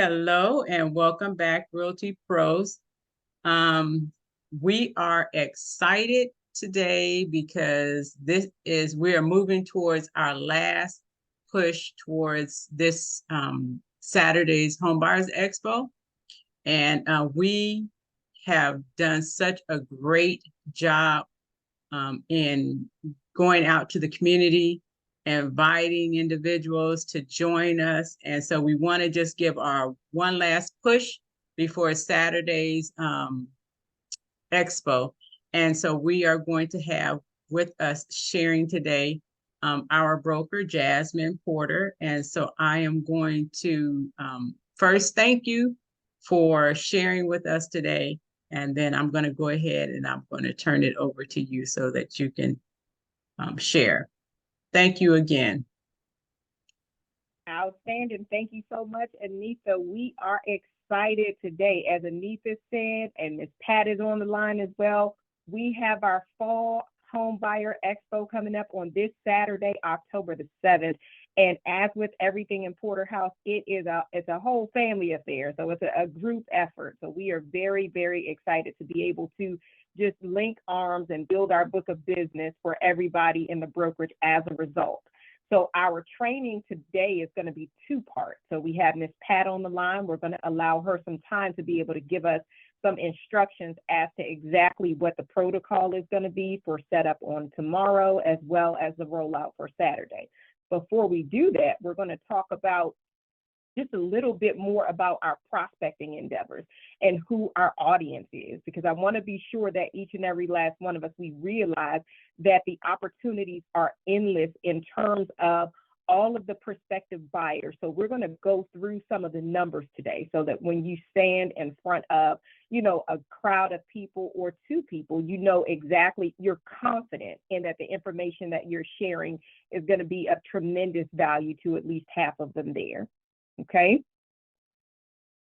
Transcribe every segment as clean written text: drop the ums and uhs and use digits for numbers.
Hello and welcome back, Realty Pros. Um, we are excited today because we are moving towards our last push towards this Saturday's Home Buyers Expo. And we have done such a great job in going out to the community, inviting individuals to join us. And so we want to just give our one last push before Saturday's expo. And so we are going to have with us sharing today our broker, Jasmine Porter. And so I am going to first thank you for sharing with us today. And then I'm going to go ahead and I'm going to turn it over to you so that you can share. Thank you again. Outstanding. Thank you so much, Anita. We are excited today. As Anita said, and Ms. Pat is on the line as well, we have our Fall Home Buyer Expo coming up on this Saturday, October the 7th. And as with everything in Porterhouse, it's a whole family affair. So it's a group effort. So we are very, very excited to be able to just link arms and build our book of business for everybody in the brokerage as a result. So our training today is going to be two parts. So we have Ms. Pat on the line. We're going to allow her some time to be able to give us some instructions as to exactly what the protocol is going to be for setup on tomorrow, as well as the rollout for Saturday. Before we do that, we're going to talk about just a little bit more about our prospecting endeavors and who our audience is, because I want to be sure that each and every last one of us, we realize that the opportunities are endless in terms of all of the prospective buyers. So we're going to go through some of the numbers today so that when you stand in front of, a crowd of people or two people, exactly, you're confident in that the information that you're sharing is going to be of tremendous value to at least half of them there. Okay.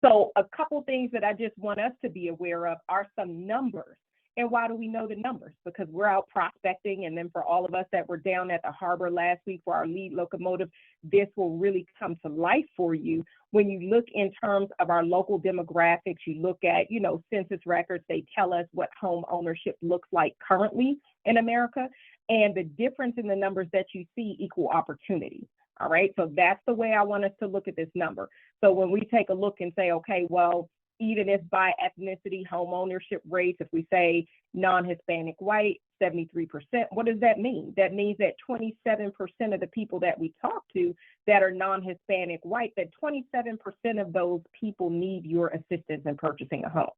So a couple things that I just want us to be aware of are some numbers. And why do we know the numbers? Because we're out prospecting. And then for all of us that were down at the harbor last week for our lead locomotive, this will really come to life for you. When you look in terms of our local demographics, you look at, census records, they tell us what home ownership looks like currently in America. And the difference in the numbers that you see equal opportunity. All right, so that's the way I want us to look at this number. So when we take a look and say, okay, well, even if by ethnicity, home ownership rates, if we say non-Hispanic white, 73%, what does that mean? That means that 27% of the people that we talk to that are non-Hispanic white, that 27% of those people need your assistance in purchasing a home.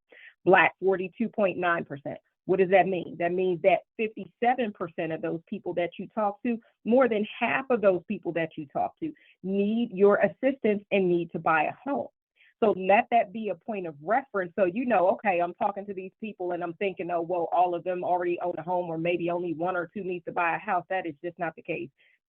Black, 42.9%. What does that mean? That means that 57% of those people that you talk to, more than half of those people that you talk to need your assistance and need to buy a home. So let that be a point of reference. So, okay, I'm talking to these people and I'm thinking, oh, well, all of them already own a home or maybe only one or two needs to buy a house. That is just not the case.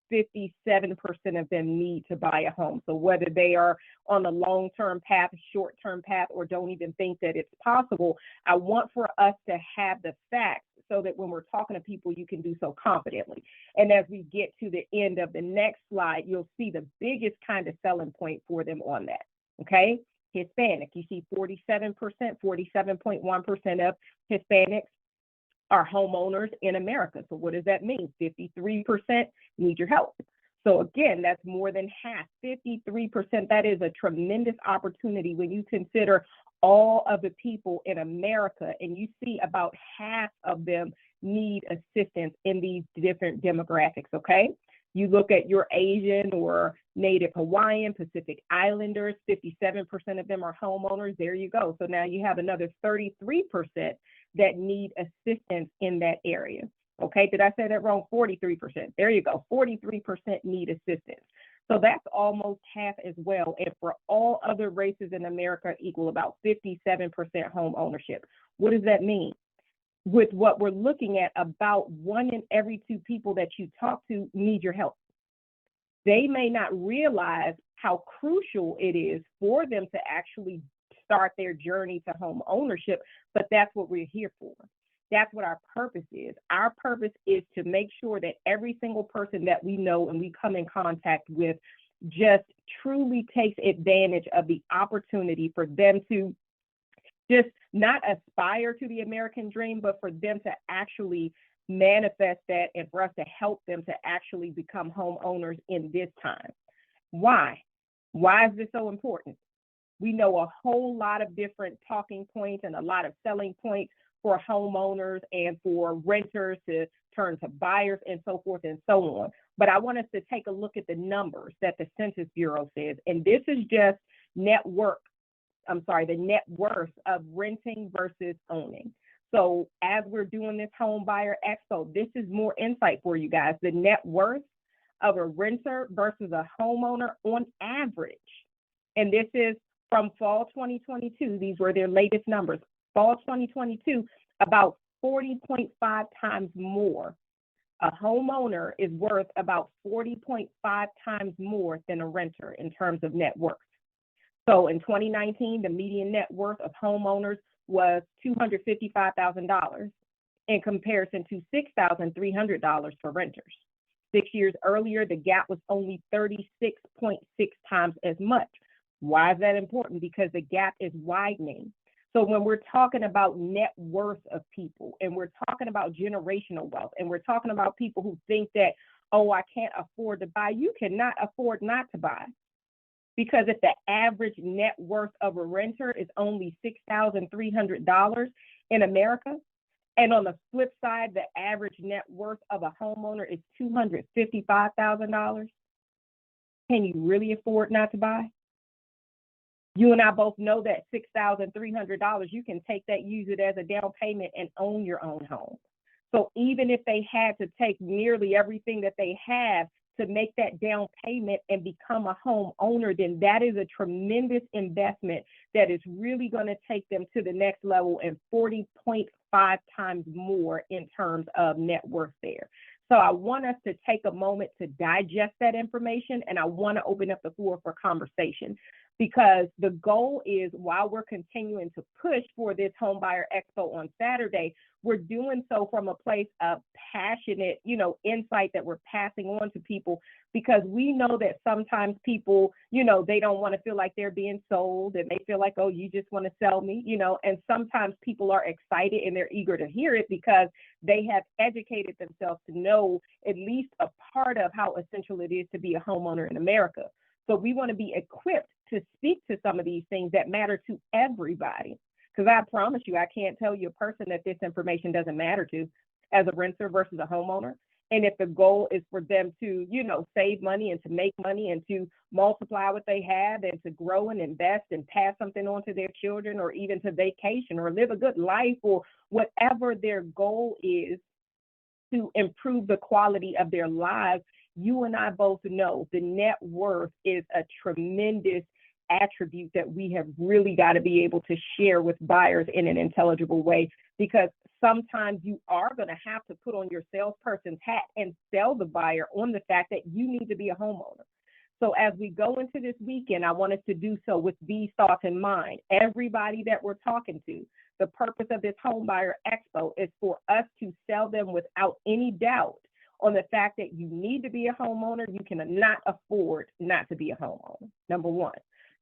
57% of them need to buy a home. So whether they are on the long-term path, short-term path, or don't even think that it's possible, I want for us to have the facts so that when we're talking to people, you can do so confidently. And as we get to the end of the next slide, you'll see the biggest kind of selling point for them on that, okay? Hispanic, you see 47%, 47.1% of Hispanics are homeowners in America. So what does that mean? 53% need your help. So again, that's more than half, 53%. That is a tremendous opportunity when you consider all of the people in America, and you see about half of them need assistance in these different demographics, okay? You look at your Asian or Native Hawaiian, Pacific Islanders, 57% of them are homeowners. There you go. So now you have another 33% that need assistance in that area. Okay, did I say that wrong? 43%. There you go. 43% need assistance. So that's almost half as well. And for all other races in America, equal about 57% home ownership. What does that mean? With what we're looking at, about 1 in every 2 people that you talk to need your help. They may not realize how crucial it is for them to actually start their journey to home ownership, but that's what we're here for. That's what our purpose is. Our purpose is to make sure that every single person that we know and we come in contact with just truly takes advantage of the opportunity for them to just not aspire to the American dream, but for them to actually manifest that and for us to help them to actually become homeowners in this time. Why? Why is this so important? We know a whole lot of different talking points and a lot of selling points for homeowners and for renters to turn to buyers and so forth and so on. But I want us to take a look at the numbers that the Census Bureau says. And this is just the net worth of renting versus owning. So as we're doing this Home Buyer Expo, this is more insight for you guys. The net worth of a renter versus a homeowner on average. And this is from fall 2022. These were their latest numbers. Fall 2022, about 40.5 times more. A homeowner is worth about 40.5 times more than a renter in terms of net worth. So in 2019, the median net worth of homeowners was $255,000 in comparison to $6,300 for renters. 6 years earlier, the gap was only 36.6 times as much. Why is that important? Because the gap is widening. So when we're talking about net worth of people and we're talking about generational wealth and we're talking about people who think that, oh, I can't afford to buy, you cannot afford not to buy. Because if the average net worth of a renter is only $6,300 in America, and on the flip side, the average net worth of a homeowner is $255,000, can you really afford not to buy? You and I both know that $6,300, you can take that, use it as a down payment and own your own home. So even if they had to take nearly everything that they have to make that down payment and become a homeowner, then that is a tremendous investment that is really going to take them to the next level and 40.5 times more in terms of net worth there. So I want us to take a moment to digest that information, and I want to open up the floor for conversation, because the goal is, while we're continuing to push for this Home Buyer Expo on Saturday, we're doing so from a place of passionate, insight that we're passing on to people, because we know that sometimes people, they don't want to feel like they're being sold, and they feel like, oh, you just want to sell me, and sometimes people are excited and they're eager to hear it because they have educated themselves to know at least a part of how essential it is to be a homeowner in America. So we want to be equipped to speak to some of these things that matter to everybody. Because I promise you, I can't tell you a person that this information doesn't matter to as a renter versus a homeowner. And if the goal is for them to, save money and to make money and to multiply what they have and to grow and invest and pass something on to their children, or even to vacation or live a good life, or whatever their goal is to improve the quality of their lives, you and I both know the net worth is a tremendous attribute that we have really got to be able to share with buyers in an intelligible way, because sometimes you are going to have to put on your salesperson's hat and sell the buyer on the fact that you need to be a homeowner. So as we go into this weekend, I want us to do so with these thoughts in mind. Everybody that we're talking to, the purpose of this Home Buyer Expo is for us to sell them without any doubt on the fact that you need to be a homeowner. You cannot afford not to be a homeowner, number one.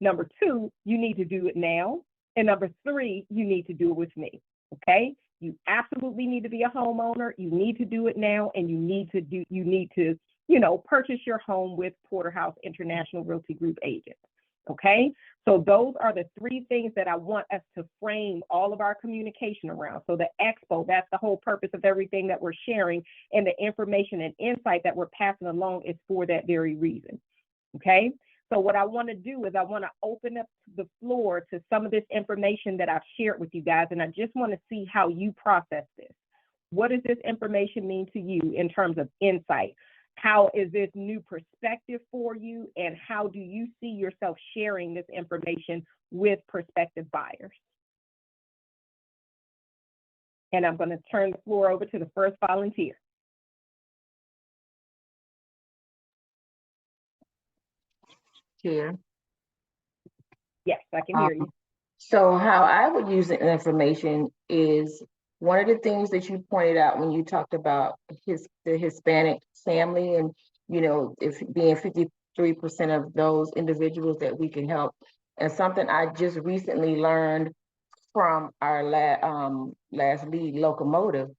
Number two, you need to do it now. And number three, you need to do it with me, okay? You absolutely need to be a homeowner. You need to do it now, and you need to purchase your home with Porterhouse International Realty Group agents, okay? So those are the three things that I want us to frame all of our communication around. So the Expo, that's the whole purpose of everything that we're sharing, and the information and insight that we're passing along is for that very reason, okay? So what I want to do is I want to open up the floor to some of this information that I've shared with you guys, and I just want to see how you process this. What does this information mean to you in terms of insight? How is this new perspective for you, and how do you see yourself sharing this information with prospective buyers? And I'm going to turn the floor over to the first volunteer. Here. Yes, I can hear you. So how I would use the information is one of the things that you pointed out when you talked about the Hispanic family, and if being 3% of those individuals that we can help. And something I just recently learned from our last lead, Locomotive,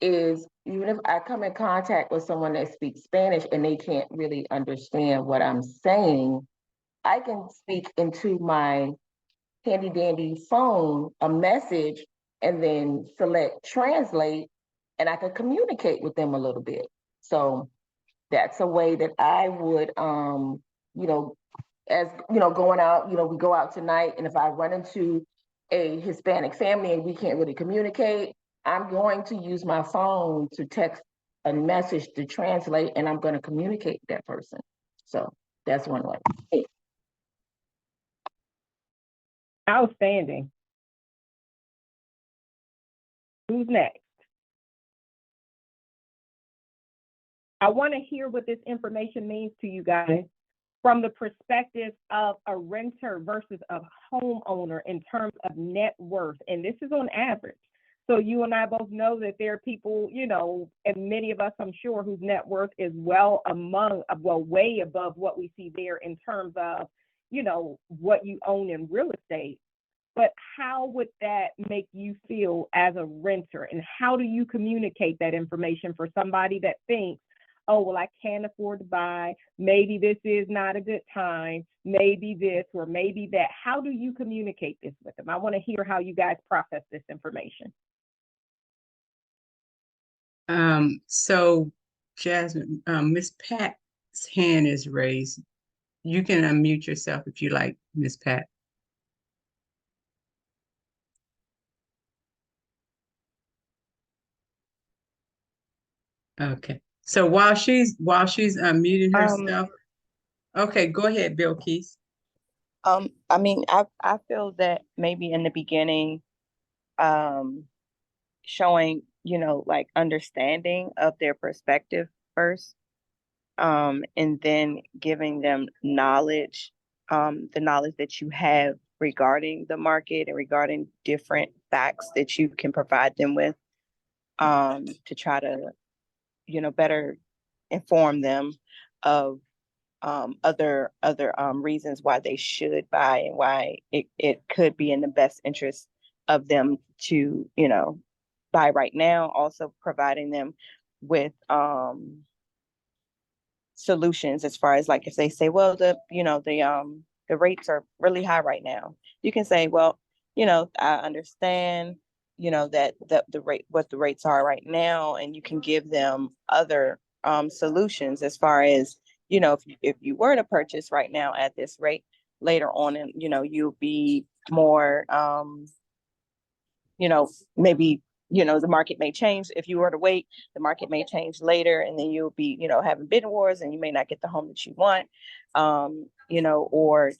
is even if I come in contact with someone that speaks Spanish and they can't really understand what I'm saying, I can speak into my handy dandy phone a message and then select translate, and I can communicate with them a little bit. So that's a way that I would, you know, as you know, going out, we go out tonight, and if I run into a Hispanic family and we can't really communicate, I'm going to use my phone to text a message to translate, and I'm going to communicate with that person. So that's one way. Outstanding. Who's next? I want to hear what this information means to you guys from the perspective of a renter versus a homeowner in terms of net worth. And this is on average. So you and I both know that there are people, and many of us, I'm sure, whose net worth is way above what we see there in terms of, what you own in real estate. But how would that make you feel as a renter? And how do you communicate that information for somebody that thinks, oh, well, I can't afford to buy, maybe this is not a good time, maybe this or maybe that? How do you communicate this with them? I want to hear how you guys process this information. So Jasmine, Miss Pat's hand is raised. You can unmute yourself if you like, Miss Pat. Okay. So while she's unmuting herself, okay, go ahead, Bill Keith. I mean, I feel that maybe in the beginning, showing, like understanding of their perspective first, and then giving them knowledge, the knowledge that you have regarding the market and regarding different facts that you can provide them with, to try to, better inform them of other reasons why they should buy and why it could be in the best interest of them to, buy right now. Also providing them with solutions as far as like if they say, well, the rates are really high right now. You can say, well, I understand, that the rate what the rates are right now, and you can give them other solutions as far as, if you were to purchase right now at this rate, later on, and you'll be more maybe, the market may change. If you were to wait, the market may change later, and then you'll be, having bidding wars, and you may not get the home that you want. Or,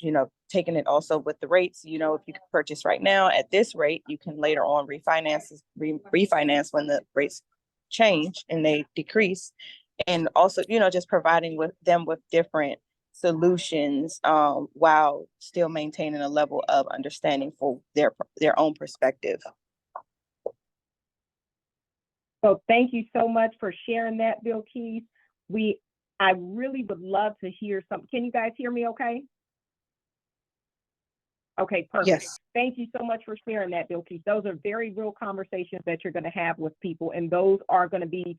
taking it also with the rates, if you can purchase right now at this rate, you can later on refinance when the rates change and they decrease. And also, just providing with them with different solutions, while still maintaining a level of understanding for their own perspective. So thank you so much for sharing that, Bill Keith. I really would love to hear some. Can you guys hear me okay? Okay, perfect. Yes. Thank you so much for sharing that, Bill Keith. Those are very real conversations that you're going to have with people, and those are going to be,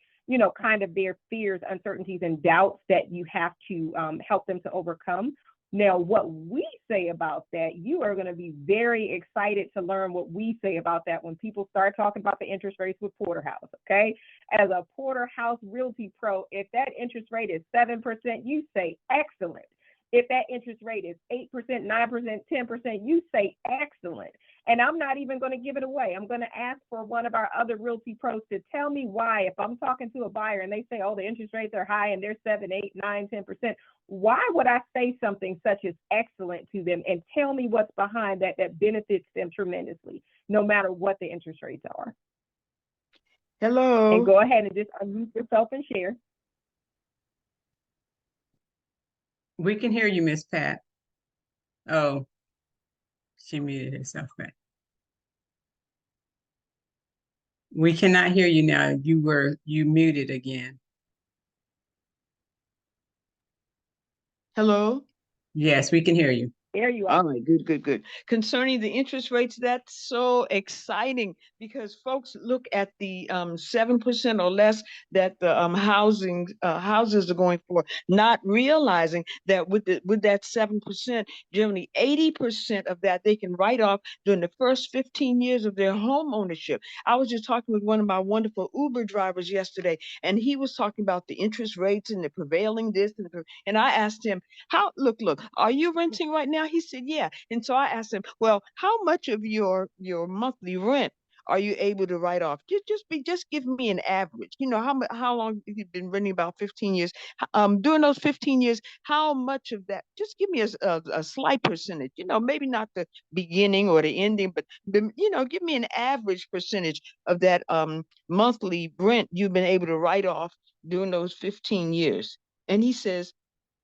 kind of their fears, uncertainties, and doubts that you have to help them to overcome. Now, what we say about that, you are going to be very excited to learn what we say about that when people start talking about the interest rates with Porterhouse, okay? As a Porterhouse Realty Pro, if that interest rate is 7%, you say excellent. If that interest rate is 8%, 9%, 10%, you say excellent. And I'm not even going to give it away. I'm going to ask for one of our other Realty Pros to tell me why, if I'm talking to a buyer and they say, oh, the interest rates are high and they're 7, 8, 9, 10%, why would I say something such as excellent to them, and tell me what's behind that benefits them tremendously, no matter what the interest rates are? Hello. And go ahead and just unmute yourself and share. We can hear you, Miss Pat. Oh, she muted herself back. We cannot hear you now. You muted again. Hello? Yes, we can hear you. There you All are. right, good, good, good. Concerning the interest rates, that's so exciting because folks look at the 7% or less that the houses are going for, not realizing that with that 7%, generally 80% of that they can write off during the first 15 years of their home ownership. I was just talking with one of my wonderful Uber drivers yesterday, and he was talking about the interest rates and the prevailing this and I asked him, look, are you renting right now? He said, yeah. And so I asked him, well, how much of your monthly rent are you able to write off? Just give me an average. You know, how long you've been renting? About 15 years. During those 15 years, how much of that? Just give me a slight percentage. You know, maybe not the beginning or the ending, but you know, give me an average percentage of that monthly rent you've been able to write off during those 15 years. And he says,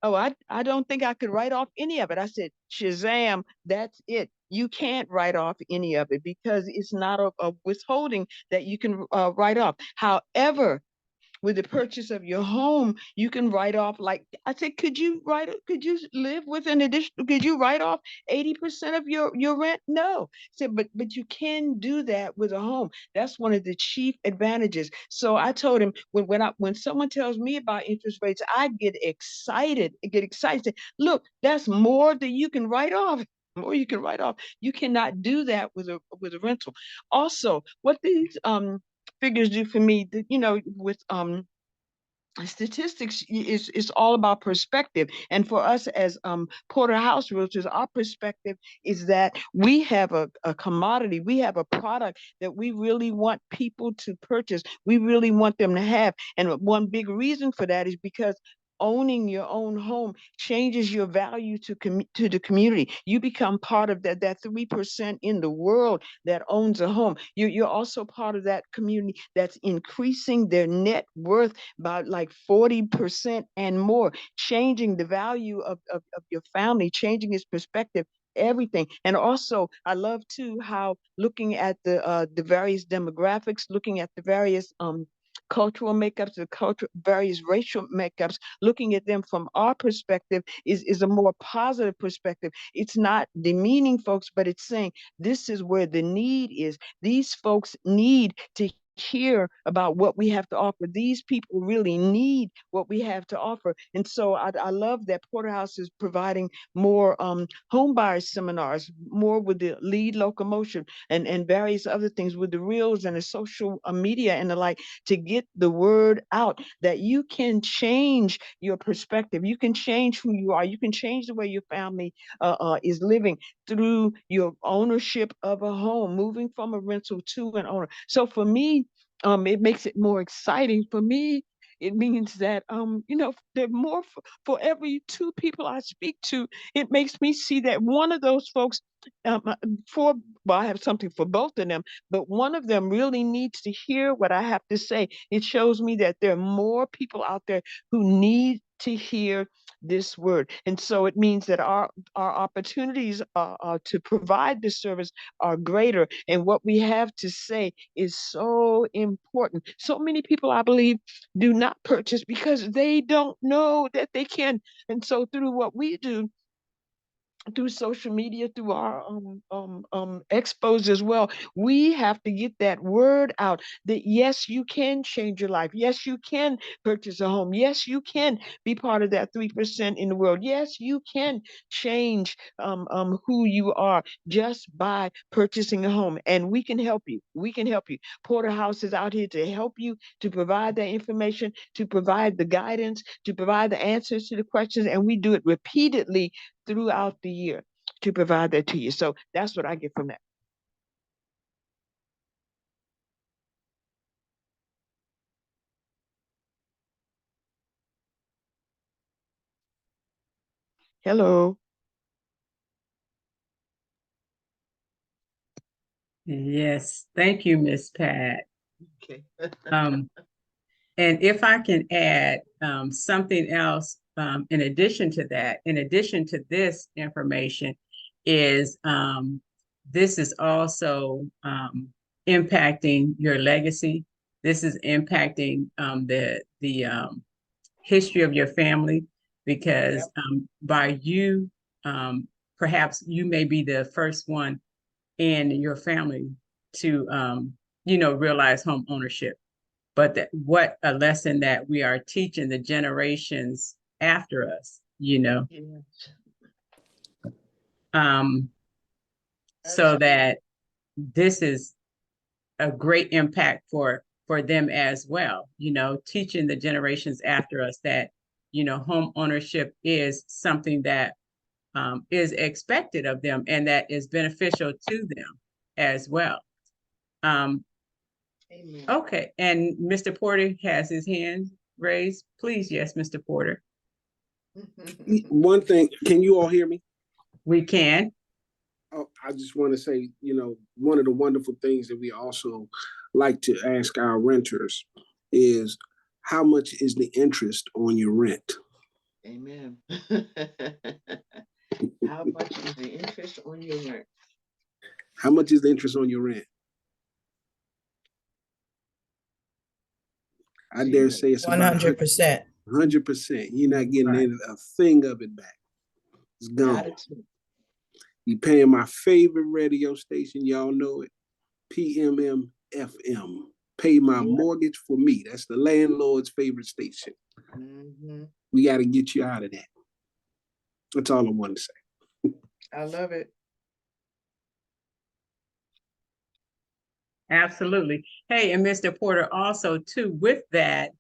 oh, I don't think I could write off any of it. I said, Shazam, that's it. You can't write off any of it because it's not a withholding that you can write off. However, with the purchase of your home, you can write off, like I said, could you live with an additional, could you write off 80% of your rent? No. So, but you can do that with a home. That's one of the chief advantages. So I told him when someone tells me about interest rates, I get excited. Look, that's more than you can write off. More you can write off. You cannot do that with a rental. Also, what these figures do for me, you know, with statistics is all about perspective. And for us as porterhouse realtors, our perspective is that we have a commodity, we have a product that we really want people to purchase, we really want them to have. And one big reason for that is because owning your own home changes your value to the community. You become part of that 3% in the world that owns a home. You're also part of that community that's increasing their net worth by like 40% and more, changing the value of your family, changing its perspective, everything. And also, I love too how looking at the various demographics, looking at the various cultural makeups, various racial makeups, looking at them from our perspective is a more positive perspective. It's not demeaning folks, but it's saying this is where the need is. These folks need to hear about what we have to offer. These people really need what we have to offer. And so I love that Porterhouse is providing more home buyer seminars, more with the lead locomotion and various other things with the reels and the social media and the like, to get the word out that you can change your perspective. You can change who you are. You can change the way your family is living through your ownership of a home, moving from a rental to an owner. So for me, it makes it more exciting. For me, it means that you know, there are more for every two people I speak to. It makes me see that one of those folks, for well, I have something for both of them, but one of them really needs to hear what I have to say. It shows me that there are more people out there who need to hear this word. And so it means that our opportunities to provide this service are greater. And what we have to say is so important. So many people, I believe, do not purchase because they don't know that they can. And so through what we do, through social media, through our expos as well, we have to get that word out that yes, you can change your life. Yes, you can purchase a home. Yes, you can be part of that 3% in the world. Yes, you can change who you are just by purchasing a home. And we can help you. We can help you. Porterhouse is out here to help you, to provide that information, to provide the guidance, to provide the answers to the questions. And we do it repeatedly throughout the year to provide that to you. So that's what I get from that. Hello. Yes, thank you, Miss Pat. Okay. Um, and if I can add something else in addition to that, in addition to this information, is this is also impacting your legacy. This is impacting the history of your family. because by you, perhaps you may be the first one in your family to, realize home ownership. But what a lesson that we are teaching the generations after us, so that this is a great impact for them as well, teaching the generations after us that, home ownership is something that is expected of them and that is beneficial to them as well. Okay, and Mr. Porter has his hand raised. Please, yes, Mr. Porter. One thing, can you all hear me? We can. Oh, I just want to say, one of the wonderful things that we also like to ask our renters is how much is the interest on your rent? Amen. How much is the interest on your rent? How much is the interest on your rent? I dare say it's 100%. 100%. You're not getting a thing of it back. It's gone. You paying my favorite radio station, y'all know it, PMM FM. Pay my mortgage for me. That's the landlord's favorite station. We got to get you out of that. That's all I want to say. I love it. Absolutely. Hey, and Mr. Porter, also too, with that,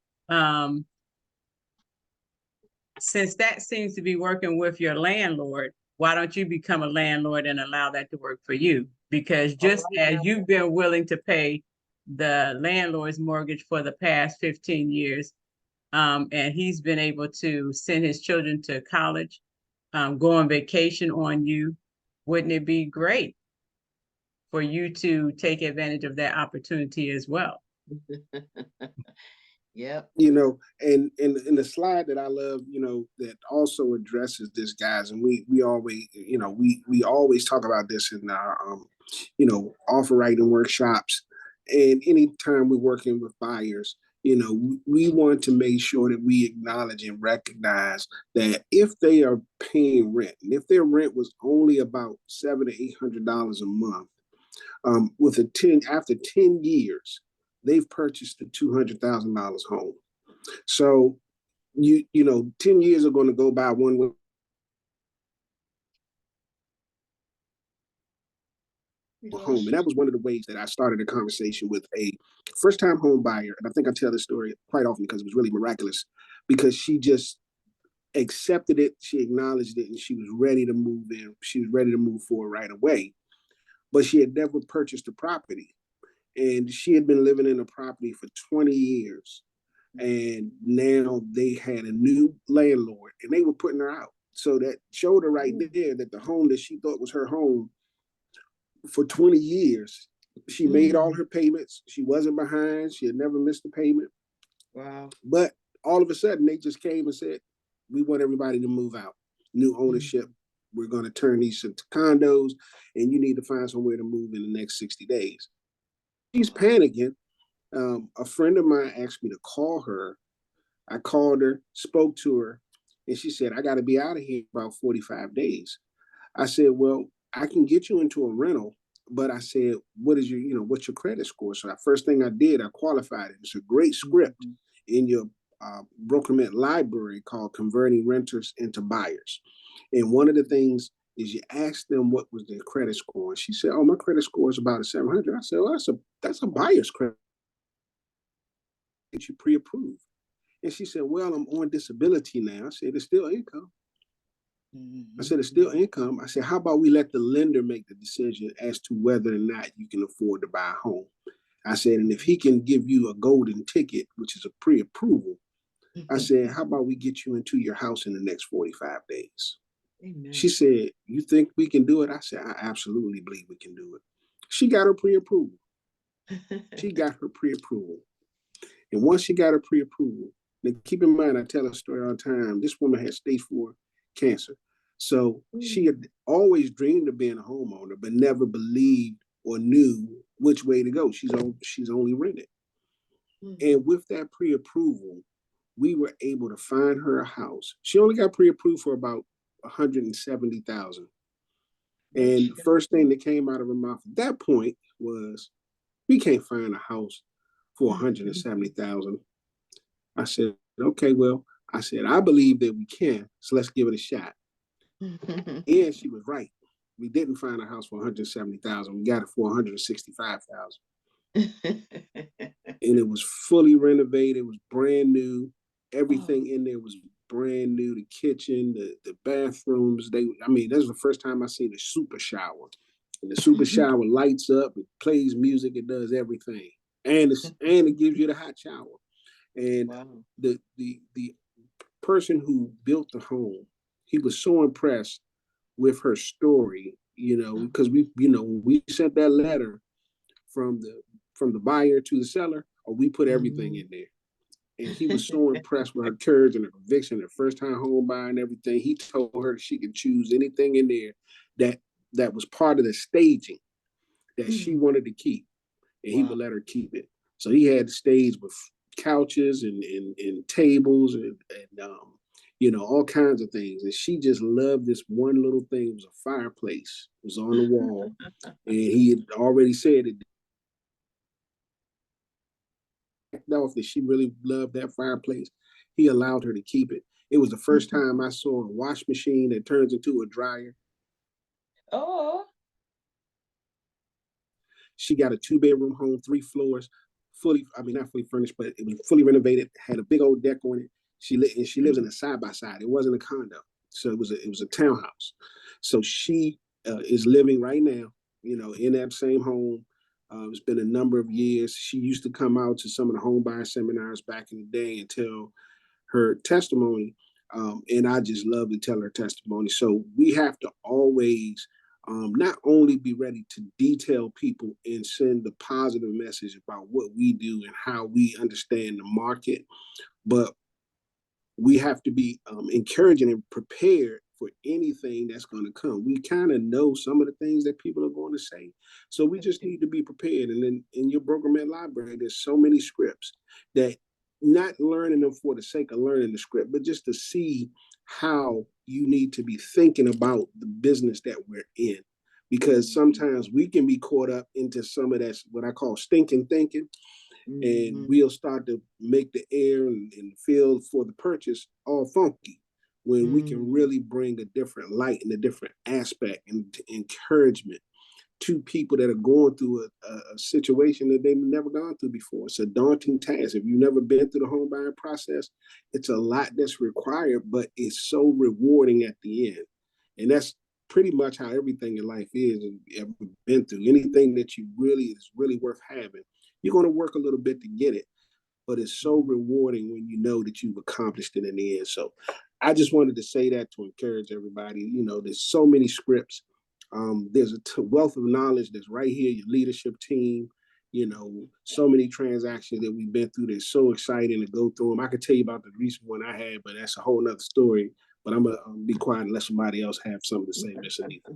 since that seems to be working with your landlord, why don't you become a landlord and allow that to work for you? Because just as you've been willing to pay the landlord's mortgage for the past 15 years, and he's been able to send his children to college, go on vacation on you, wouldn't it be great for you to take advantage of that opportunity as well? Yep. And in the slide that I love, that also addresses this, guys, and we always, we always talk about this in our, offer writing workshops, and anytime we're working with buyers, we want to make sure that we acknowledge and recognize that if they are paying rent, and if their rent was only about $700 to $800 a month, after 10 years, they've purchased a $200,000 home. So, 10 years are going to go by one way. Home. And that was one of the ways that I started a conversation with a first-time home buyer. And I think I tell this story quite often because it was really miraculous, because she just accepted it, she acknowledged it, and she was ready to move in. She was ready to move forward right away. But she had never purchased a property. And she had been living in a property for 20 years. And now they had a new landlord and they were putting her out. So that showed her right there that the home that she thought was her home for 20 years, she made all her payments. She wasn't behind. She had never missed a payment. Wow. But all of a sudden they just came and said, we want everybody to move out. New ownership. We're going to turn these into condos and you need to find somewhere to move in the next 60 days. She's panicking. A friend of mine asked me to call her. I called her, spoke to her, and she said, I got to be out of here in about 45 days. I said, well, I can get you into a rental, but I said, what's your credit score? So the first thing I did, I qualified it. It's a great script in your Brokerment library called Converting Renters into Buyers. And one of the things is you ask them what was their credit score. And she said, oh, my credit score is about a 700. I said, well, that's a buyer's credit. You pre-approved. And she said, well, I'm on disability now. I said, it's still income. I said, it's still income. I said, how about we let the lender make the decision as to whether or not you can afford to buy a home? I said, and if he can give you a golden ticket, which is a pre-approval, I said, how about we get you into your house in the next 45 days? Amen. She said, you think we can do it? I said, I absolutely believe we can do it. She got her pre-approval. She got her pre-approval. And once she got her pre-approval, now keep in mind, I tell a story all the time, this woman had stage 4 cancer. So she had always dreamed of being a homeowner, but never believed or knew which way to go. She's only rented. And with that pre-approval, we were able to find her a house. She only got pre-approved for about 170,000. And the first thing that came out of her mouth at that point was, we can't find a house for 170,000. I said, okay, well, I said, I believe that we can, so let's give it a shot. And she was right. We didn't find a house for 170,000. We got it for 165,000. And it was fully renovated. It was brand new. Everything in there was brand new. The kitchen, the bathrooms. I mean, that's the first time I seen a super shower. And the super shower lights up, it plays music, it does everything. And it gives you the hot shower. And the person who built the home, he was so impressed with her story, because we sent that letter from the buyer to the seller, or we put everything in there. And he was so impressed with her courage and her conviction, her first time home buyer and everything. He told her she could choose anything in there that was part of the staging that she wanted to keep, and he would let her keep it. So he had the stage with couches and tables and all kinds of things. And she just loved this one little thing. It was a fireplace. It was on the wall. And he had already said it off that she really loved that fireplace. He allowed her to keep it. It was the first time I saw a wash machine that turns into a dryer. Oh. She got a 2-bedroom home, 3 floors, not fully furnished, but it was fully renovated, had a big old deck on it. She lives in a side-by-side. It wasn't a condo. So it was a townhouse. So she is living right now, in that same home. It's been a number of years. She used to come out to some of the home buyer seminars back in the day and tell her testimony. And I just love to tell her testimony. So we have to always not only be ready to detail people and send the positive message about what we do and how we understand the market, but we have to be encouraging and prepared for anything that's going to come. We kind of know some of the things that people are going to say. So we just need to be prepared. And then in your BrokerMan library, there's so many scripts that, not learning them for the sake of learning the script, but just to see how you need to be thinking about the business that we're in. Because sometimes we can be caught up into some of that, what I call stinking thinking. And we'll start to make the air and feel for the purchase all funky, when we can really bring a different light and a different aspect and encouragement to people that are going through a situation that they've never gone through before. It's a daunting task. If you've never been through the home buying process, it's a lot that's required, but it's so rewarding at the end. And that's pretty much how everything in life is, and ever been through. Anything that you really is really worth having, you're going to work a little bit to get it, but it's so rewarding when you know that you've accomplished it in the end. So I just wanted to say that to encourage everybody. There's so many scripts. There's a wealth of knowledge that's right here, your leadership team, so many transactions that we've been through. They're so exciting to go through them. I could tell you about the recent one I had, but that's a whole nother story. But I'm going to be quiet and let somebody else have something to say, Miss Anita.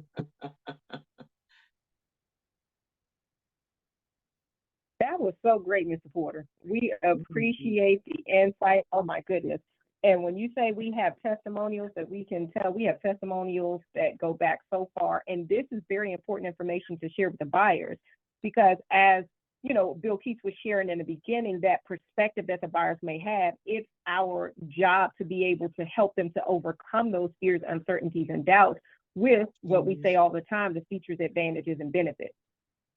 That was so great, Mr. Porter. We appreciate the insight. Oh my goodness. And when you say we have testimonials that we can tell, we have testimonials that go back so far. And this is very important information to share with the buyers, because as Bill Keats was sharing in the beginning, that perspective that the buyers may have, it's our job to be able to help them to overcome those fears, uncertainties, and doubts with what we say all the time, the features, advantages, and benefits.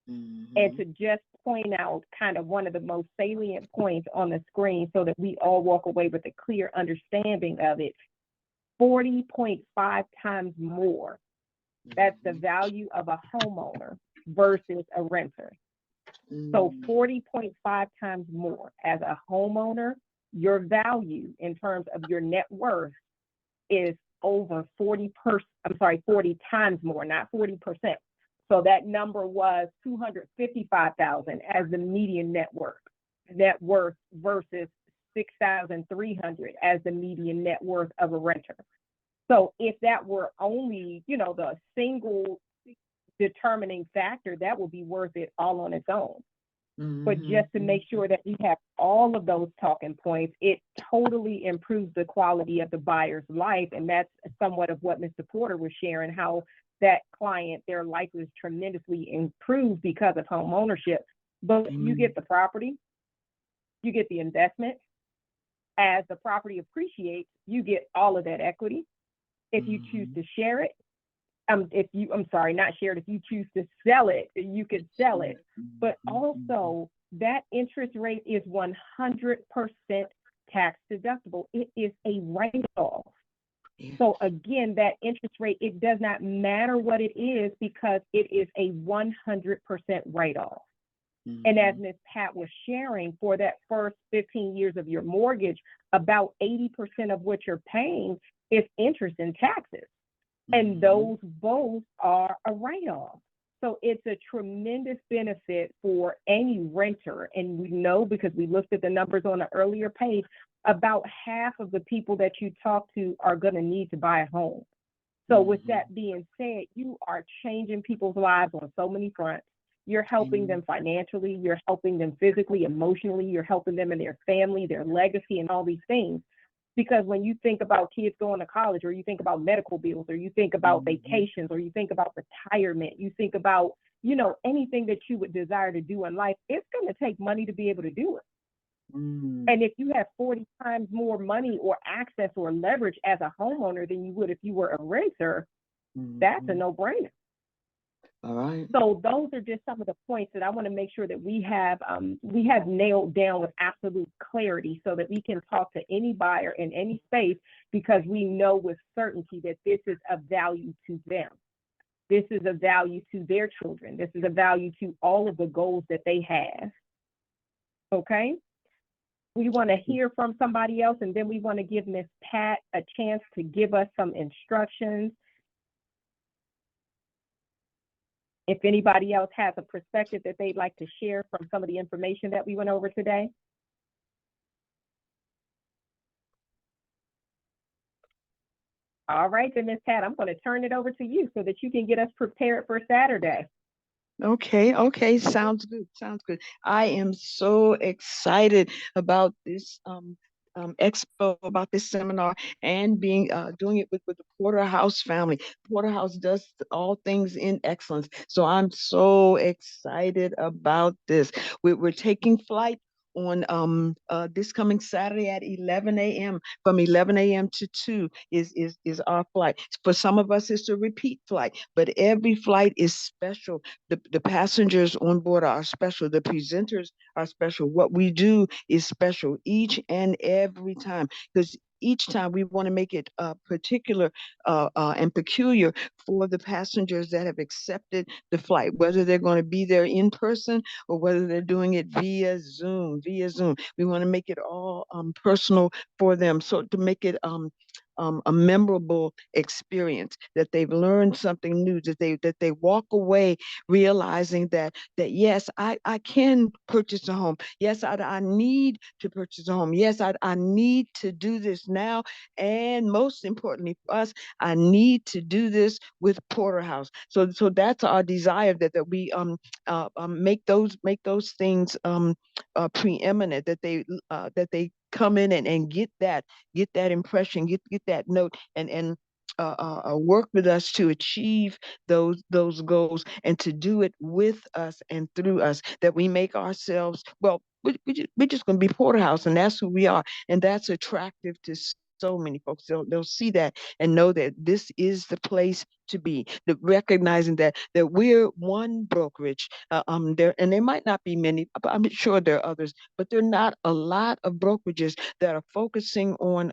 And to just point out kind of one of the most salient points on the screen so that we all walk away with a clear understanding of it, 40.5 times more. That's the value of a homeowner versus a renter. So 40.5 times more. As a homeowner, your value in terms of your net worth is over 40 times more, not 40%. So that number was 255,000 as the median net worth versus 6,300 as the median net worth of a renter. So if that were only, the single determining factor, that would be worth it all on its own. But just to make sure that we have all of those talking points, it totally improves the quality of the buyer's life. And that's somewhat of what Mr. Porter was sharing, how that client, their life is tremendously improved because of home ownership. But you get the property, you get the investment. As the property appreciates, you get all of that equity. If you choose to share it, not share it, if you choose to sell it, you could sell it. But also, that interest rate is 100% tax deductible. It is a write-off. So again, that interest rate, it does not matter what it is because it is a 100% write-off. And as Ms. Pat was sharing, for that first 15 years of your mortgage, about 80% of what you're paying is interest and taxes. And those both are a write-off. So it's a tremendous benefit for any renter. And we know, because we looked at the numbers on the earlier page, about half of the people that you talk to are going to need to buy a home. So with that being said, you are changing people's lives on so many fronts. You're helping them financially, you're helping them physically, emotionally, you're helping them in their family, their legacy, and all these things. Because when you think about kids going to college, or you think about medical bills, or you think about vacations, or you think about retirement, you think about, anything that you would desire to do in life, it's going to take money to be able to do it. And if you have 40 times more money or access or leverage as a homeowner than you would if you were a renter, that's a no-brainer. All right. So those are just some of the points that I want to make sure that we have nailed down with absolute clarity, so that we can talk to any buyer in any space, because we know with certainty that this is of value to them. This is of value to their children. This is of value to all of the goals that they have. Okay? We want to hear from somebody else, and then we want to give Ms. Pat a chance to give us some instructions. If anybody else has a perspective that they'd like to share from some of the information that we went over today. All right, then, Ms. Pat, I'm going to turn it over to you so that you can get us prepared for Saturday. Okay. Sounds good. I am so excited about this expo, about this seminar, and doing it with the Porterhouse family. Porterhouse does all things in excellence. So I'm so excited about this. We're taking flight on this coming Saturday at 11 a.m. From 11 a.m. to 2 is our flight. For some of us, it's a repeat flight, but every flight is special. The passengers on board are special. The presenters are special. What we do is special each and every time, because each time we want to make it particular and peculiar for the passengers that have accepted the flight, whether they're going to be there in person or whether they're doing it via Zoom. We want to make it all personal for them, so to make it a memorable experience, that they've learned something new, that they walk away realizing that yes, I can purchase a home. Yes, I need to purchase a home. Yes, I need to do this now. And most importantly for us, I need to do this with Porterhouse. So that's our desire, that we make those things preeminent, that they come in and get that impression, get that note, and work with us to achieve those goals, and to do it with us and through us, that we make ourselves, well, we're just going to be Porterhouse, and that's who we are, and that's attractive to so many folks. They'll see that and know that this is the place to be, recognizing that we're one brokerage. There might not be many, but I'm sure there are others, but there are not a lot of brokerages that are focusing on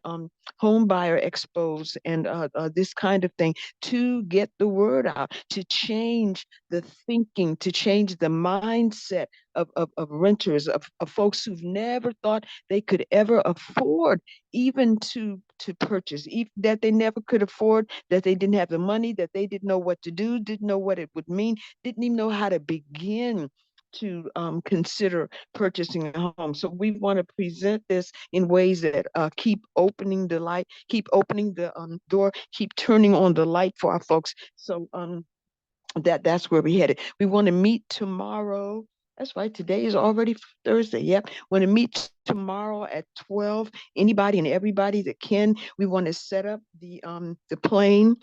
home buyer expos and this kind of thing, to get the word out, to change the thinking, to change the mindset of renters, of folks who've never thought they could ever afford even to purchase, even that they never could afford, that they didn't have the money, that they didn't know what to do, didn't know what it would mean, didn't even know how to begin to consider purchasing a home. So we want to present this in ways that keep opening the light, keep opening the door, keep turning on the light for our folks. So that's where we headed. We want to meet tomorrow That's right. Today is already Thursday. Yep. Want to meet tomorrow at 12. Anybody and everybody that can. We want to set up the plane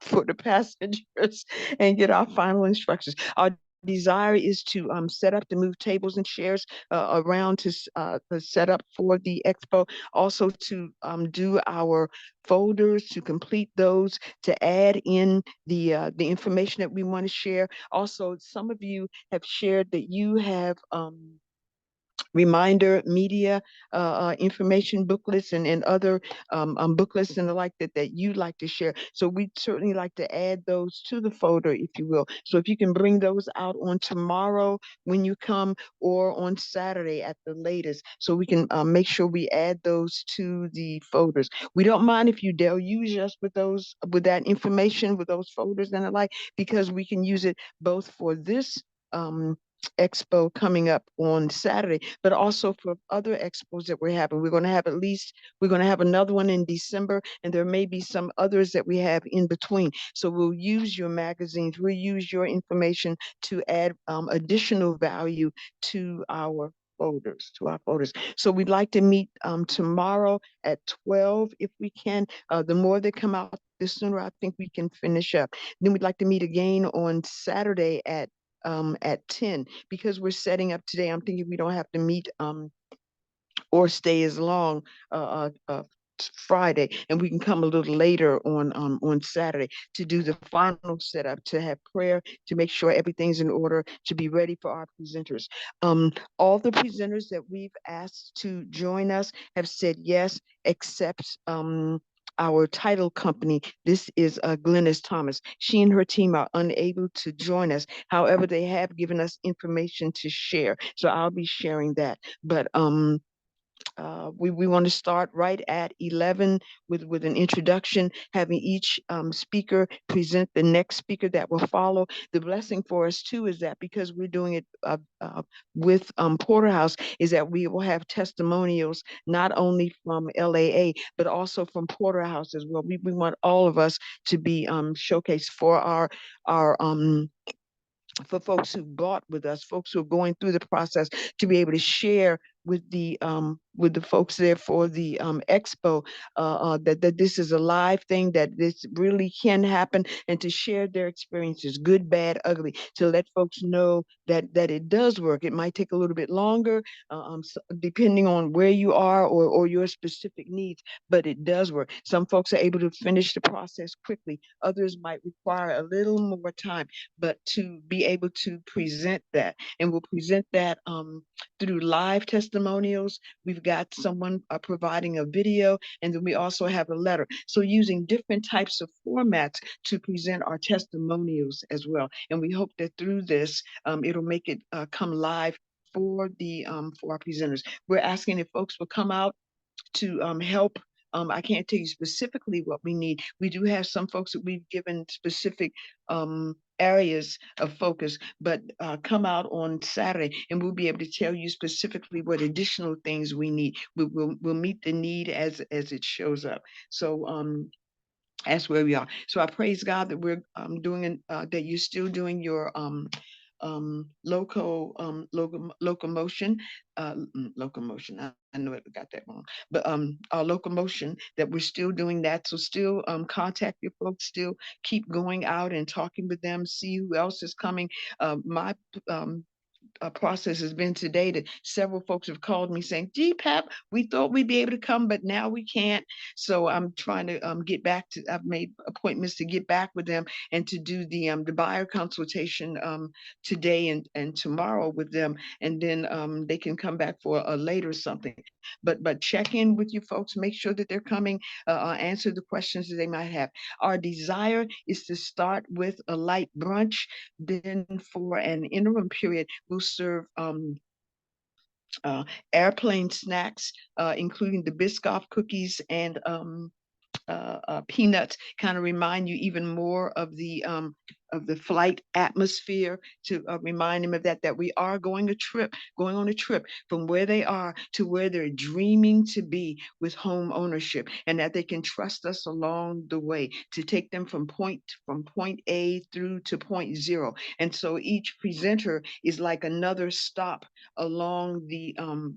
for the passengers and get our final instructions. Our desire is to set up to move tables and chairs around to set up for the expo. Also to do our folders, to complete those, to add in the information that we want to share. Also, some of you have shared that you have reminder media information booklets and other booklets and the like that you like to share. So we'd certainly like to add those to the folder, if you will. So if you can bring those out on tomorrow when you come, or on Saturday at the latest, so we can make sure we add those to the folders. We don't mind if you deluge us with that information, with those folders and the like, because we can use it both for this um, expo coming up on Saturday, but also for other expos that we're having. We're going to have another one in December, and there may be some others that we have in between. So we'll use your magazines, we'll use your information to add additional value to our folders. So we'd like to meet tomorrow at 12 if we can. The more they come out, the sooner I think we can finish up. Then we'd like to meet again on Saturday at 10, because we're setting up today. I'm thinking we don't have to meet or stay as long Friday, and we can come a little later on Saturday to do the final setup, to have prayer, to make sure everything's in order, to be ready for our presenters. All the presenters that we've asked to join us have said yes, except our title company. This is Glennis Thomas. She and her team are unable to join us. However, they have given us information to share, so I'll be sharing that. But we want to start right at 11 with an introduction, having each speaker present the next speaker that will follow. The blessing for us too is that because we're doing it with Porterhouse, is that we will have testimonials not only from LAA but also from Porterhouse as well. We want all of us to be showcased for our for folks who bought with us, folks who are going through the process, to be able to share with the folks there for the expo, that this is a live thing, that this really can happen, and to share their experiences, good, bad, ugly, to let folks know that it does work. It might take a little bit longer, depending on where you are or your specific needs, but it does work. Some folks are able to finish the process quickly. Others might require a little more time, but to be able to present that, and we'll present that through live testimonials. We've got someone providing a video, and then we also have a letter. So using different types of formats to present our testimonials as well. And we hope that through this, it'll make it come live for our presenters. We're asking if folks will come out to help. I can't tell you specifically what we need. We do have some folks that we've given specific areas of focus, but come out on Saturday and we'll be able to tell you specifically what additional things we need. We'll meet the need as it shows up. So that's where we are. So I praise God that we're that you're still doing your locomotion. Locomotion. I know I got that wrong, but our locomotion, that we're still doing that. So still contact your folks, still keep going out and talking with them, see who else is coming. My process has been today that several folks have called me saying, GPAP, we thought we'd be able to come, but now we can't. So I'm trying to get back to, I've made appointments to get back with them and to do the buyer consultation today and tomorrow with them. And then they can come back for a later something. But check in with you folks, make sure that they're coming, answer the questions that they might have. Our desire is to start with a light brunch. Then for an interim period, we'll serve airplane snacks, including the Biscoff cookies and peanuts, kind of remind you even more of the the flight atmosphere, to remind them of that we are going on a trip from where they are to where they're dreaming to be with home ownership, and that they can trust us along the way to take them from point A through to point zero. And so each presenter is like another stop along the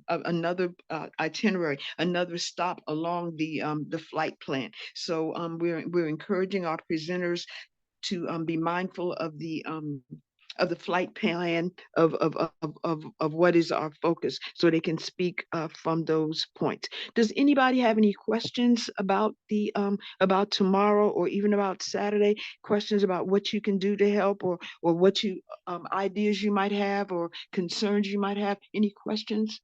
another itinerary, another stop along the flight plan. So we're encouraging our presenters to be mindful of the flight plan of what is our focus, so they can speak from those points. Does anybody have any questions about about tomorrow, or even about Saturday? Questions about what you can do to help, or what you ideas you might have, or concerns you might have? Any questions?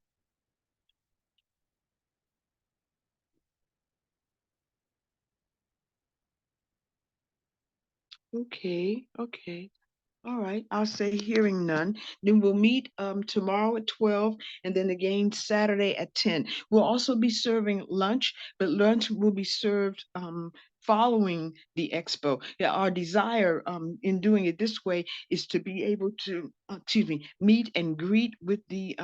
Okay. All right, I'll say hearing none. Then we'll meet tomorrow at 12, and then again Saturday at 10. We'll also be serving lunch, but lunch will be served following the expo. Yeah, our desire in doing it this way is to be able to, meet and greet with the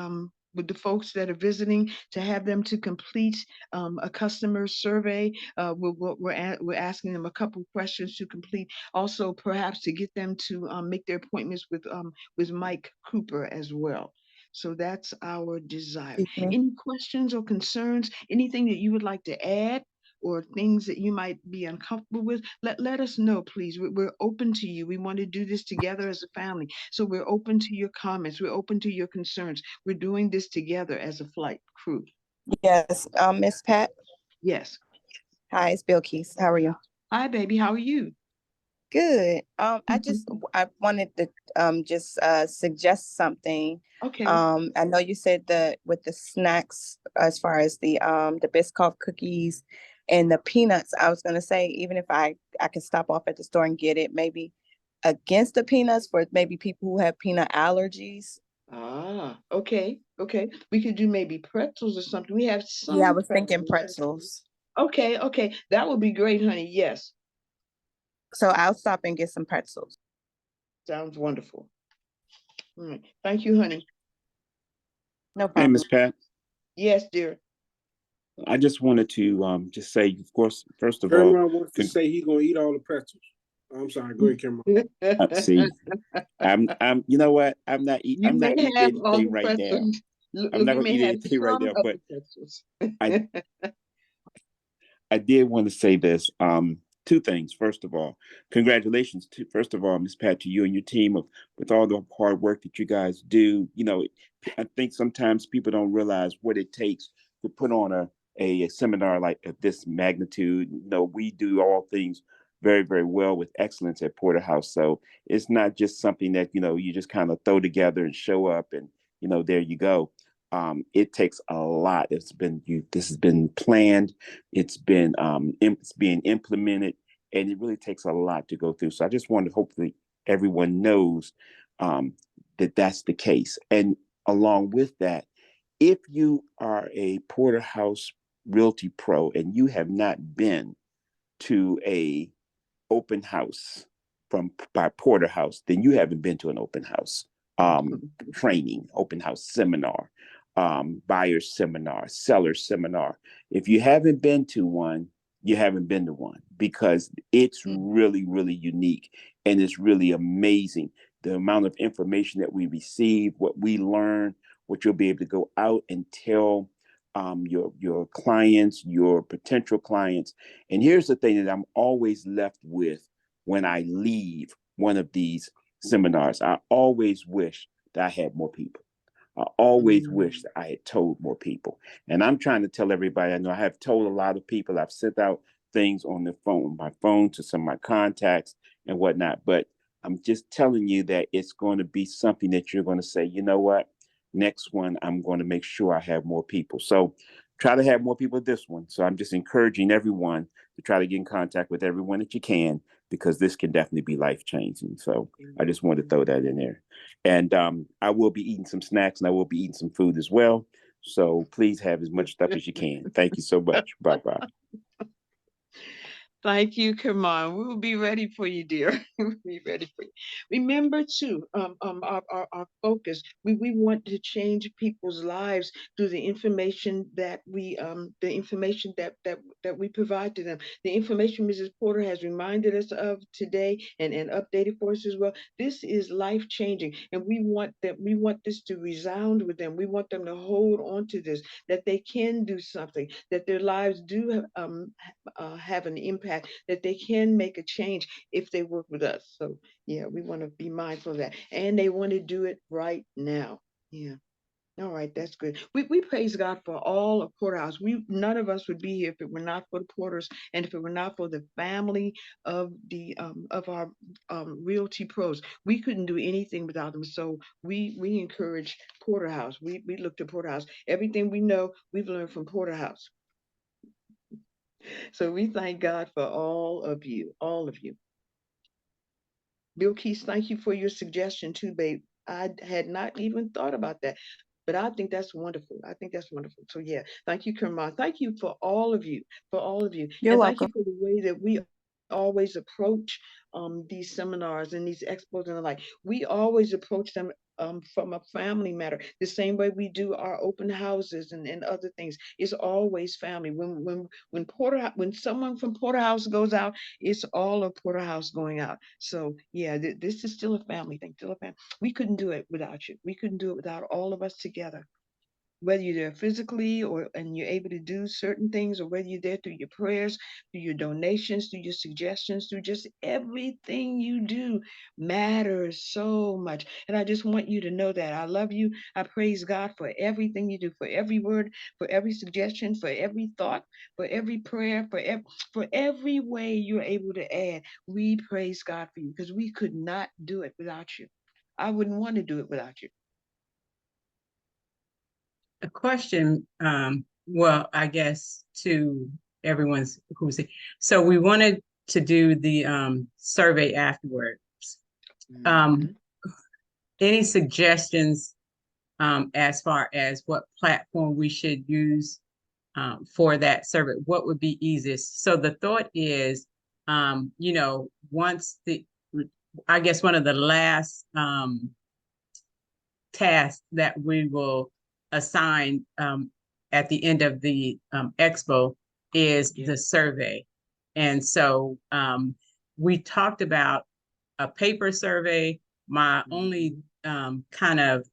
folks that are visiting, to have them to complete a customer survey. We're asking them a couple of questions to complete. Also, perhaps to get them to make their appointments with Mike Cooper as well. So that's our desire. Excuse me. Any questions or concerns? Anything that you would like to add, or things that you might be uncomfortable with? Let us know, please. We're open to you. We want to do this together as a family. So we're open to your comments. We're open to your concerns. We're doing this together as a flight crew. Yes, Miss Pat. Yes. Hi, it's Bill Keys. How are you? Hi, baby. How are you? Good. I wanted to just suggest something. Okay. I know you said that with the snacks, as far as the Biscoff cookies and the peanuts, I was gonna say, even if I could stop off at the store and get it, maybe against the peanuts for maybe people who have peanut allergies. Ah, okay. We could do maybe pretzels or something. We have Yeah, I some was thinking pretzels. pretzels. Okay. That would be great, honey. Yes. So I'll stop and get some pretzels. Sounds wonderful. All right. Thank you, honey. No Hey, problem. Miss Pat, Yes, dear. I just wanted to just say, of course, first of all, Cameron wants to say he's gonna eat all the pretzels. I'm sorry, go ahead, Cameron. see, you know what? You I'm may not eating have all anything the right now. pretzels. I'm not You gonna may eat have anything right some now, of but the pretzels. I I did want to say this. Two things. First of all, congratulations to first of all, Miss Pat, to you and your team of with all the hard work that you guys do. You know, I think sometimes people don't realize what it takes to put on a seminar like of this magnitude. You know, we do all things very, very well with excellence at Porterhouse. So it's not just something that, you just kind of throw together and show up and, there you go. It takes a lot. This has been planned. It's being implemented, and it really takes a lot to go through. So I just wanted to hopefully everyone knows um, that that's the case. And along with that, if you are a Porterhouse Realty Pro and you have not been to a open house by Porterhouse, then you haven't been to an open house training, open house seminar, buyer seminar, seller seminar. If you haven't been to one, you haven't been to one, because it's really, really unique, and it's really amazing the amount of information that we receive, what we learn, what you'll be able to go out and tell your clients, your potential clients. And here's the thing that I'm always left with when I leave one of these seminars. I always wish that I had more people. I always wish that I had told more people. And I'm trying to tell everybody, I know I have told a lot of people, I've sent out things on my phone to some of my contacts and whatnot. But I'm just telling you that it's going to be something that you're going to say, you know what? Next one, I'm going to make sure I have more people. So try to have more people at this one. So I'm just encouraging everyone to try to get in contact with everyone that you can, because this can definitely be life changing. So I just wanted to throw that in there. And I will be eating some snacks, and I will be eating some food as well. So please have as much stuff as you can. Thank you so much. Bye bye. Thank you, Kerman. We will be ready for you, dear. We'll be ready for you. Remember too, our focus. We want to change people's lives through the information that we provide to them. The information Mrs. Porter has reminded us of today and updated for us as well. This is life changing, and we want this to resound with them. We want them to hold on to this, that they can do something, that their lives do have an impact, that they can make a change if they work with us. So yeah, we want to be mindful of that. And they want to do it right now. Yeah. All right, that's good. We praise God for all of Porterhouse. None of us would be here if it were not for the Porters and if it were not for the family of the of our Realty pros. We couldn't do anything without them. So we encourage Porterhouse. We look to Porterhouse. Everything we know, we've learned from Porterhouse. So we thank God for all of you, all of you. Bill Keys, thank you for your suggestion too, babe. I had not even thought about that, but I think that's wonderful. I think that's wonderful. So yeah, thank you, Kerman. Thank you for all of you, for all of you. You're And thank you welcome. for the way that we always approach these seminars and these expos and the like. We always approach them from a family matter, the same way we do our open houses and other things. It's always family. When someone from Porterhouse goes out, it's all of Porterhouse going out. So yeah, this is still a family thing, still a family. We couldn't do it without you. We couldn't do it without all of us together, whether you're there physically and you're able to do certain things, or whether you're there through your prayers, through your donations, through your suggestions, through just everything you do matters so much. And I just want you to know that I love you. I praise God for everything you do, for every word, for every suggestion, for every thought, for every prayer, for every way you're able to add. We praise God for you because we could not do it without you. I wouldn't want to do it without you. A question, well, I guess to everyone's who's here. So we wanted to do the survey afterwards. Mhm. Any suggestions as far as what platform we should use for that survey? What would be easiest? So the thought is, once I guess one of the last tasks that we will assign at the end of the expo is the survey. And so we talked about a paper survey. My only kind of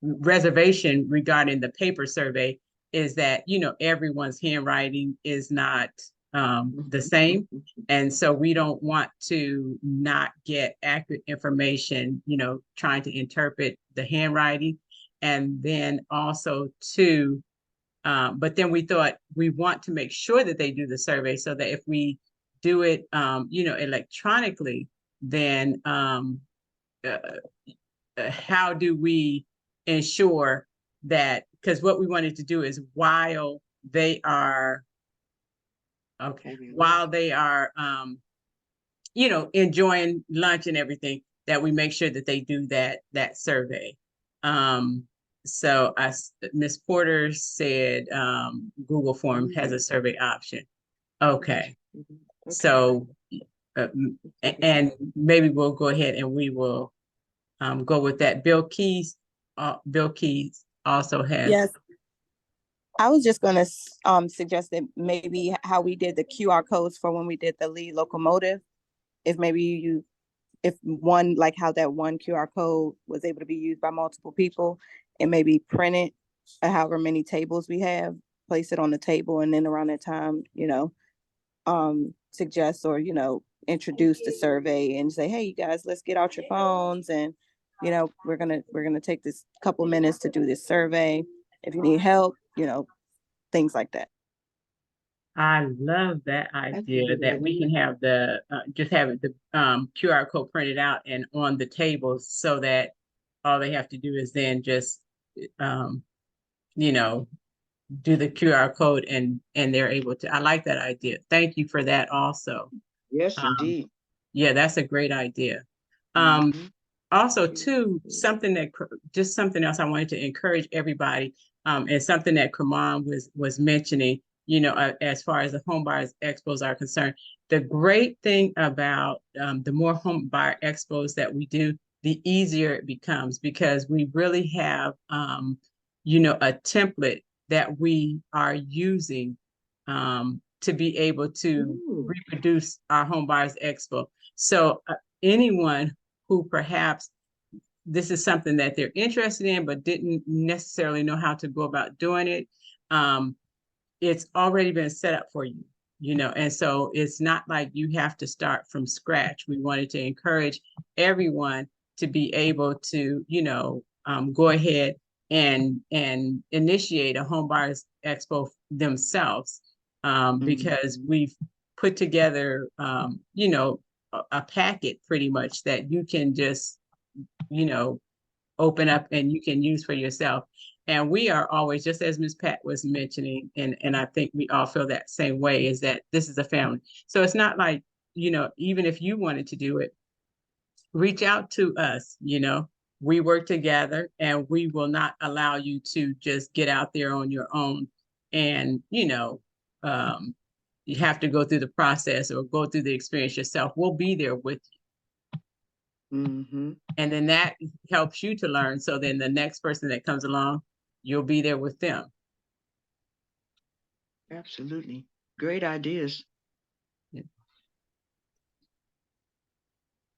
reservation regarding the paper survey is that, everyone's handwriting is not the same. And so we don't want to not get accurate information, trying to interpret the handwriting. And then also too, but then we thought we want to make sure that they do the survey so that if we do it, electronically, then how do we ensure that, because what we wanted to do is while they are enjoying lunch and everything, that we make sure that they do that survey. So Miss Porter said Google Form has a survey option. Okay. So and maybe we'll go ahead and we will go with that. Bill Keys also has. Yes. I was just going to suggest that maybe how we did the QR codes for when we did the lead locomotive, if maybe if one, like how that one QR code was able to be used by multiple people, and maybe print it however many tables we have, place it on the table, and then around that time, suggest or, introduce the survey and say, hey, you guys, let's get out your phones. And, we're going to take this couple minutes to do this survey. If you need help, things like that. I love that idea that we can have just have the QR code printed out and on the tables so that all they have to do is then just, do the QR code and they're able to. I like that idea. Thank you for that also. Yes, indeed. Yeah, that's a great idea. Also too, something else I wanted to encourage everybody, and something that Kraman was mentioning, as far as the home buyers expos are concerned. The great thing about the more home buyer expos that we do, the easier it becomes, because we really have, a template that we are using to be able to reproduce our home buyers expo. So anyone who perhaps this is something that they're interested in, but didn't necessarily know how to go about doing it, it's already been set up for you, and so it's not like you have to start from scratch. We wanted to encourage everyone to be able to, go ahead and initiate a home buyers expo themselves, because we've put together, a packet pretty much that you can just, open up and you can use for yourself. And we are always, just as Ms. Pat was mentioning, and I think we all feel that same way, is that this is a family. So it's not like, even if you wanted to do it, reach out to us, we work together, and we will not allow you to just get out there on your own and, you have to go through the process or go through the experience yourself. We'll be there with you. And then that helps you to learn. So then the next person that comes along, you'll be there with them. Absolutely. Great ideas. Yeah.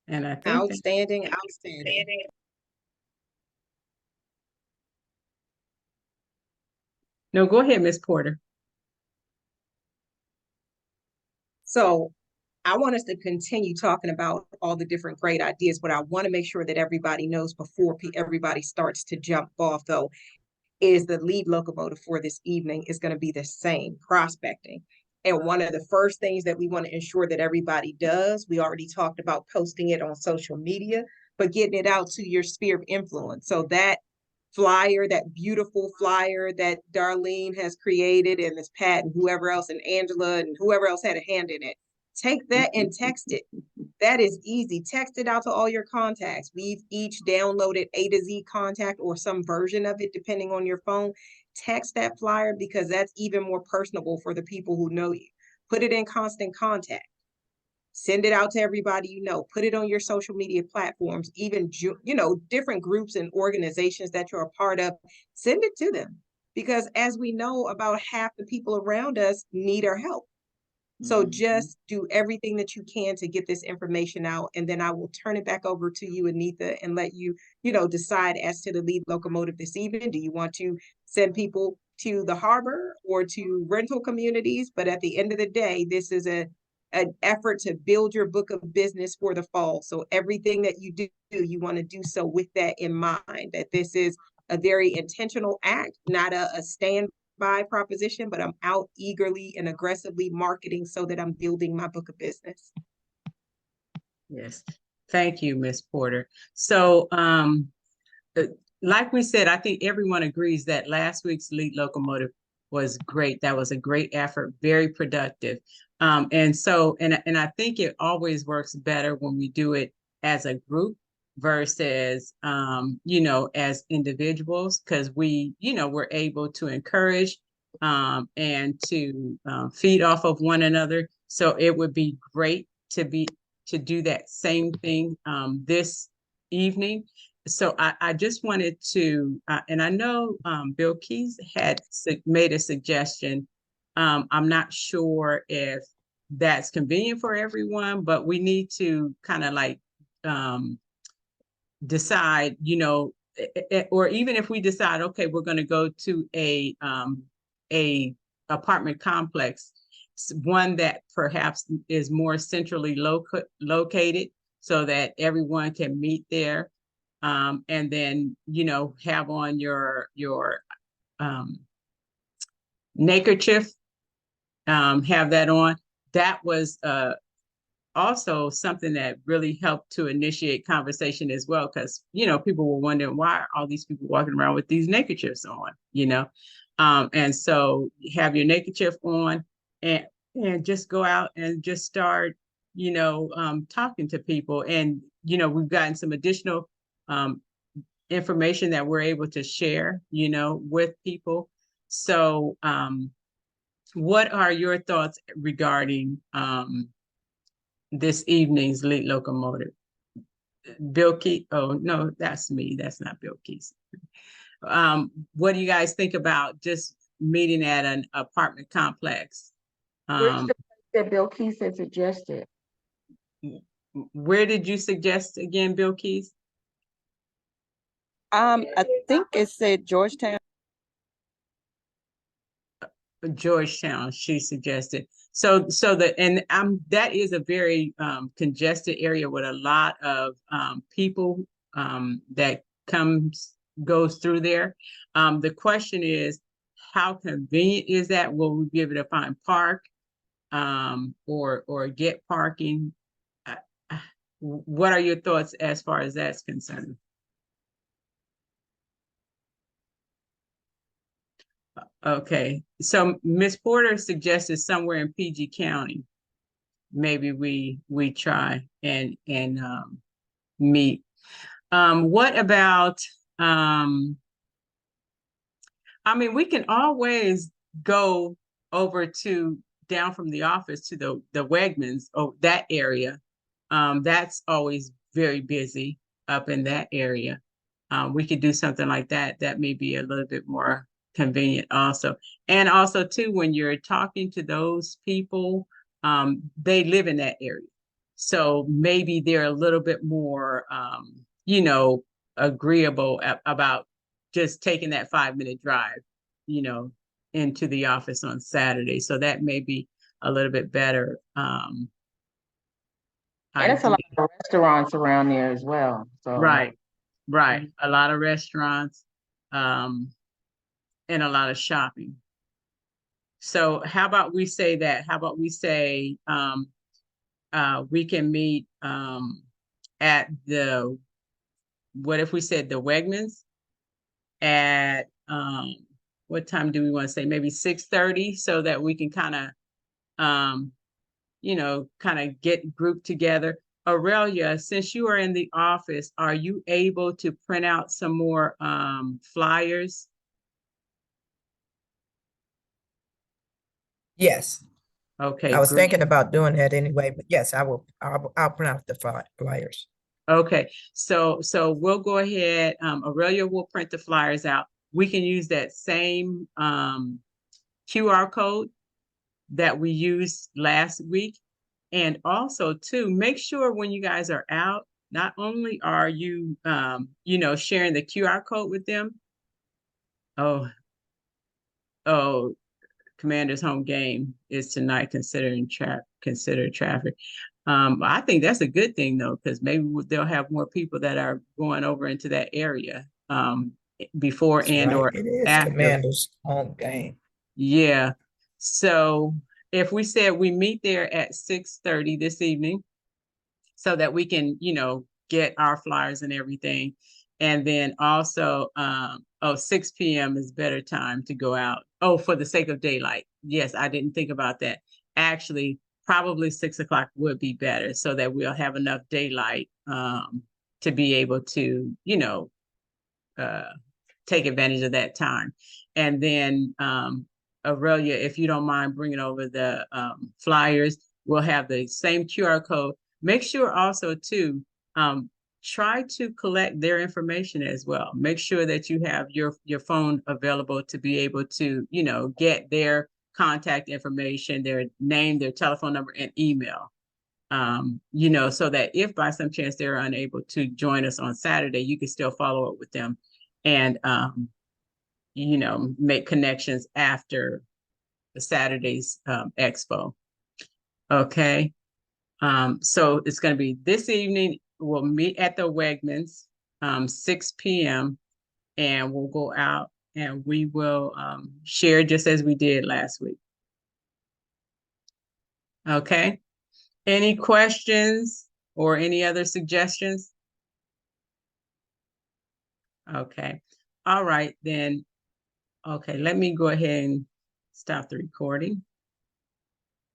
And I think outstanding. No, go ahead, Ms. Porter. So I want us to continue talking about all the different great ideas, but I want to make sure that everybody knows before everybody starts to jump off, though, is the lead locomotive for this evening is going to be the same, prospecting. And one of the first things that we want to ensure that everybody does, we already talked about posting it on social media, but getting it out to your sphere of influence. So that flyer, that beautiful flyer that Darlene has created, and Ms. Pat and whoever else, and Angela and whoever else had a hand in it, take that and text it. That is easy. Text it out to all your contacts. We've each downloaded A to Z Contact or some version of it, depending on your phone. Text that flyer, because that's even more personable for the people who know you. Put it in constant contact. Send it out to everybody you know. Put it on your social media platforms, even, different groups and organizations that you're a part of. Send it to them, because as we know, about half the people around us need our help. So just do everything that you can to get this information out. And then I will turn it back over to you, Anita, and let you, decide as to the lead locomotive this evening. Do you want to send people to the harbor or to rental communities? But at the end of the day, this is an effort to build your book of business for the fall. So everything that you do, you want to do so with that in mind, that this is a very intentional act, not a standby proposition, but I'm out eagerly and aggressively marketing so that I'm building my book of business. Yes. Thank you, Ms. Porter. So, like we said, I think everyone agrees that last week's lead locomotive was great. That was a great effort, very productive. And I think it always works better when we do it as a group versus, as individuals, because we're able to encourage and to feed off of one another. So it would be great to do that same thing this evening. So I just wanted to, and I know Bill Keys had made a suggestion. I'm not sure if that's convenient for everyone, but we need to kind of like decide, or even if we decide, okay, we're going to go to a apartment complex, one that perhaps is more centrally located, so that everyone can meet there. And then, have on your neckerchief, have that on. That was also something that really helped to initiate conversation as well, because, people were wondering, why are all these people walking around with these neckerchiefs on, and so have your neckerchief on and just go out and just start, talking to people. And, we've gotten some additional information that we're able to share, with people. So what are your thoughts regarding this evening's lead locomotive? Bill Key, oh no, that's me. That's not Bill Keys. What do you guys think about just meeting at an apartment complex? Where's the place that Bill Keys had suggested? Where did you suggest again, Bill Keys? I think it said Georgetown. Georgetown, she suggested. So that is a very congested area with a lot of people that goes through there. The question is, how convenient is that? Will we be able to find park or get parking? What are your thoughts as far as that's concerned? Okay, so Ms. Porter suggested somewhere in PG County. Maybe we try and meet. What about I mean, we can always go over to down from the office to the Wegmans, oh, that area. That's always very busy up in that area. We could do something like that. That may be a little bit more convenient also. And also too, when you're talking to those people, they live in that area. So maybe they're a little bit more, agreeable about just taking that 5-minute drive, you know, into the office on Saturday. So that may be a little bit better. And it's a lot of restaurants around there as well. So Right. A lot of restaurants, and a lot of shopping. So how about we say that? How about we say we can meet at what if we said the Wegmans at what time do we want to say? Maybe 6:30, so that we can kind of kind of get grouped together. Aurelia, since you are in the office, are you able to print out some more flyers? Yes, Okay, I was great. thinking about doing that anyway, but yes, I will. I'll print out the flyers. Okay, so we'll go ahead. Aurelia will print the flyers out. We can use that same QR code that we used last week. And also too, make sure when you guys are out, not only are you sharing the QR code with them. Oh, Commander's home game is tonight. Consider traffic. I think that's a good thing though, because maybe they'll have more people that are going over into that area before That's and right. or It is after. Commander's home game. Yeah. So if we said we meet there at 6:30 this evening, so that we can, get our flyers and everything. And then also, 6 p.m. is better time to go out. Oh, for the sake of daylight. Yes, I didn't think about that. Actually, probably 6 o'clock would be better so that we'll have enough daylight to be able to, take advantage of that time. And then, Aurelia, if you don't mind bringing over the flyers, we'll have the same QR code. Make sure also too, try to collect their information as well. Make sure that you have your phone available to be able to, get their contact information, their name, their telephone number, and email. So that if by some chance they're unable to join us on Saturday, you can still follow up with them and make connections after the Saturday's expo. Okay. So it's going to be this evening. We'll meet at the Wegmans, 6 p.m. and we'll go out and we will share just as we did last week. Okay. Any questions or any other suggestions? Okay. All right, then. Okay, let me go ahead and stop the recording.